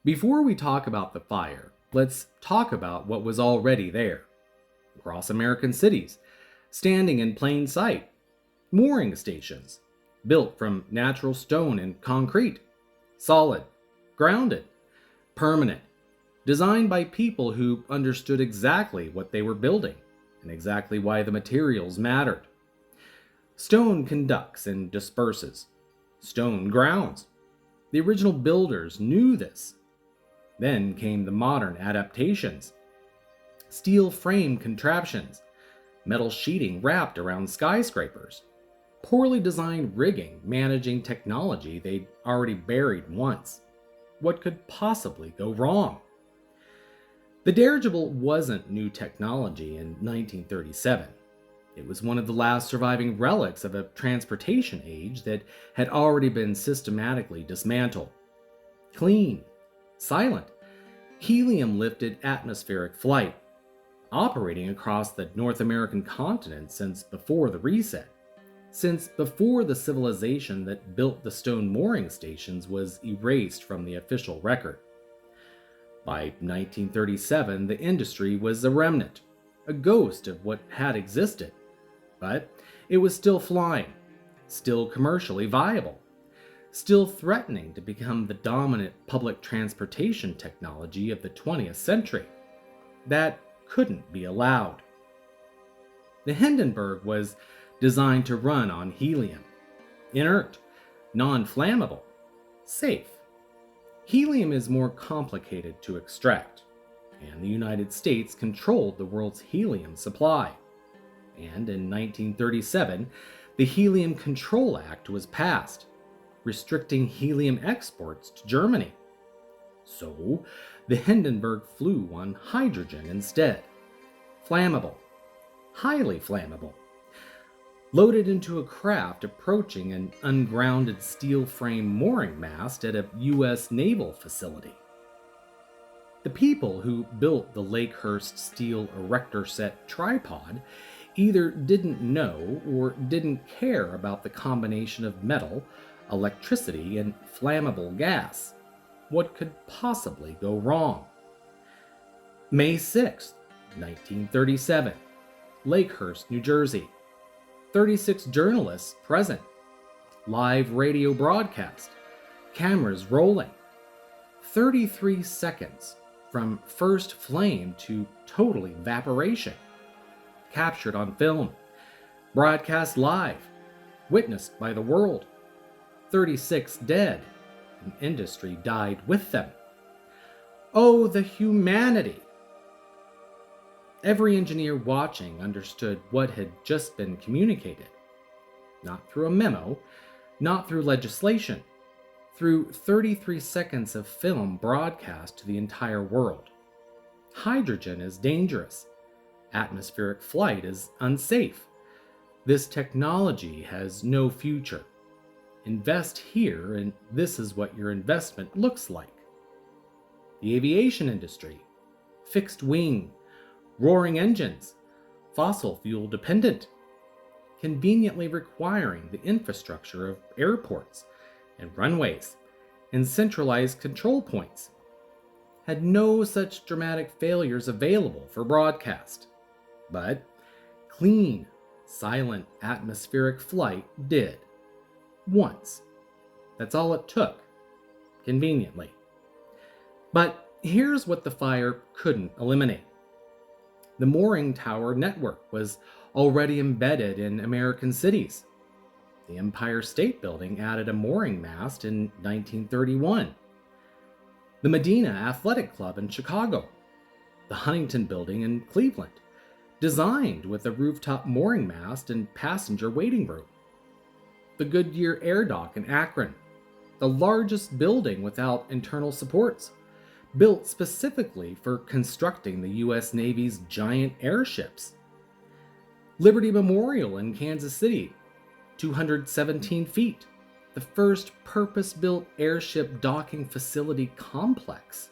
Before we talk about the fire, let's talk about what was already there. Across American cities, standing in plain sight, mooring stations, built from natural stone and concrete, solid, grounded, permanent, designed by people who understood exactly what they were building and exactly why the materials mattered. Stone conducts and disperses. Stone grounds. The original builders knew this. Then came the modern adaptations. Steel frame contraptions, metal sheeting wrapped around skyscrapers, poorly designed rigging managing technology they'd already buried once. What could possibly go wrong? The dirigible wasn't new technology in 1937. It was one of the last surviving relics of a transportation age that had already been systematically dismantled. Clean, silent, helium-lifted atmospheric flight, operating across the North American continent since before the reset, since before the civilization that built the stone mooring stations was erased from the official record. By 1937, the industry was a remnant, a ghost of what had existed. But it was still flying, still commercially viable, still threatening to become the dominant public transportation technology of the 20th century. That couldn't be allowed. The Hindenburg was designed to run on helium, inert, non-flammable, safe. Helium is more complicated to extract, and the United States controlled the world's helium supply. And in 1937, the Helium Control Act was passed, restricting helium exports to Germany. So, the Hindenburg flew on hydrogen instead. Flammable, highly flammable, loaded into a craft approaching an ungrounded steel frame mooring mast at a U.S. naval facility. The people who built the Lakehurst steel erector set tripod either didn't know or didn't care about the combination of metal, electricity, and flammable gas. What could possibly go wrong? May 6, 1937, Lakehurst, New Jersey. 36 journalists present. Live radio broadcast. Cameras rolling. 33 seconds from first flame to total evaporation. Captured on film, broadcast live, witnessed by the world. 36 dead, and industry died with them. Oh, the humanity! Every engineer watching understood what had just been communicated. Not through a memo, not through legislation, through 33 seconds of film broadcast to the entire world. Hydrogen is dangerous. Atmospheric flight is unsafe. This technology has no future. Invest here, and this is what your investment looks like. The aviation industry, fixed wing, roaring engines, fossil fuel dependent, conveniently requiring the infrastructure of airports and runways and centralized control points, had no such dramatic failures available for broadcast. But clean, silent atmospheric flight did. Once. That's all it took. Conveniently. But here's what the fire couldn't eliminate. The mooring tower network was already embedded in American cities. The Empire State Building added a mooring mast in 1931. The Medina Athletic Club in Chicago. The Huntington Building in Cleveland, designed with a rooftop mooring mast and passenger waiting room. The Goodyear Air Dock in Akron, the largest building without internal supports, built specifically for constructing the U.S. Navy's giant airships. Liberty Memorial in Kansas City, 217 feet, the first purpose-built airship docking facility complex.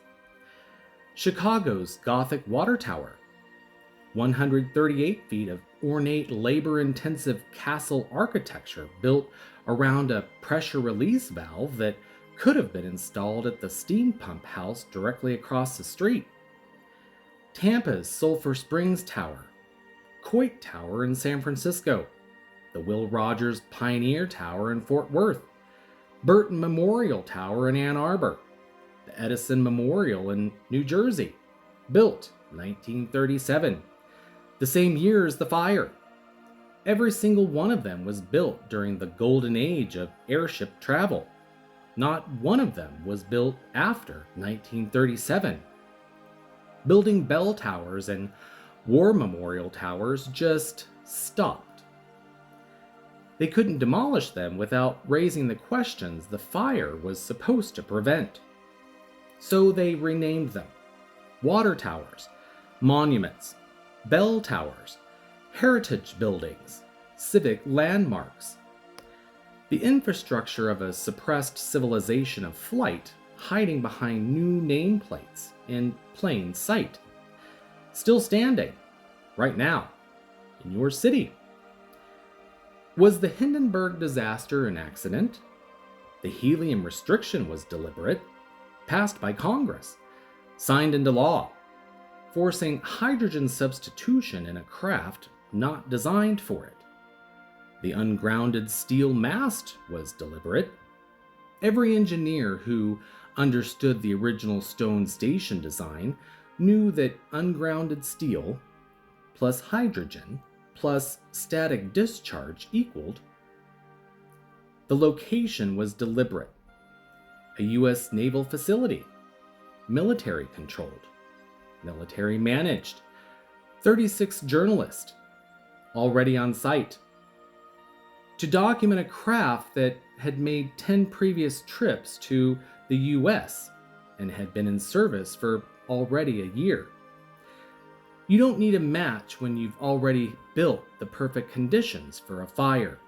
Chicago's Gothic Water Tower, 138 feet of ornate, labor-intensive castle architecture built around a pressure release valve that could have been installed at the steam pump house directly across the street. Tampa's Sulphur Springs Tower, Coit Tower in San Francisco, the Will Rogers Pioneer Tower in Fort Worth, Burton Memorial Tower in Ann Arbor, the Edison Memorial in New Jersey, built 1937, the same year as the fire. Every single one of them was built during the golden age of airship travel. Not one of them was built after 1937. Building bell towers and war memorial towers just stopped. They couldn't demolish them without raising the questions the fire was supposed to prevent. So they renamed them water towers, monuments, bell towers, heritage buildings, civic landmarks. The infrastructure of a suppressed civilization of flight hiding behind new nameplates in plain sight. Still standing, right now, in your city. Was the Hindenburg disaster an accident? The helium restriction was deliberate, passed by Congress, signed into law, forcing hydrogen substitution in a craft not designed for it. The ungrounded steel mast was deliberate. Every engineer who understood the original Stone Station design knew that ungrounded steel plus hydrogen plus static discharge equaled. The location was deliberate. A U.S. naval facility, military controlled, military managed, 36 journalists already on site, to document a craft that had made 10 previous trips to the U.S. and had been in service for already a year. You don't need a match when you've already built the perfect conditions for a fire.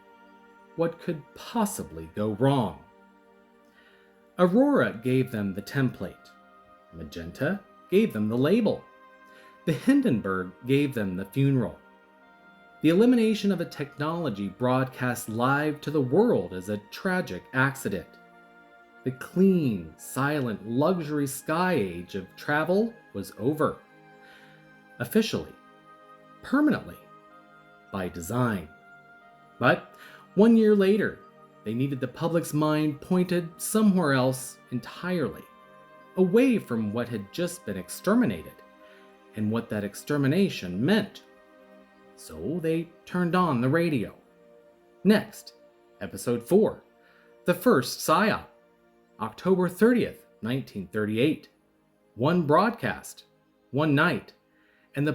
What could possibly go wrong? Aurora gave them the template. Magenta gave them the label. The Hindenburg gave them the funeral. The elimination of a technology broadcast live to the world as a tragic accident. The clean, silent, luxury sky age of travel was over. Officially, permanently, by design. But 1 year later, they needed the public's mind pointed somewhere else entirely, away from what had just been exterminated and what that extermination meant. So they turned on the radio. Next, episode 4, the first PSYOP, October 30th, 1938. One broadcast, one night, and the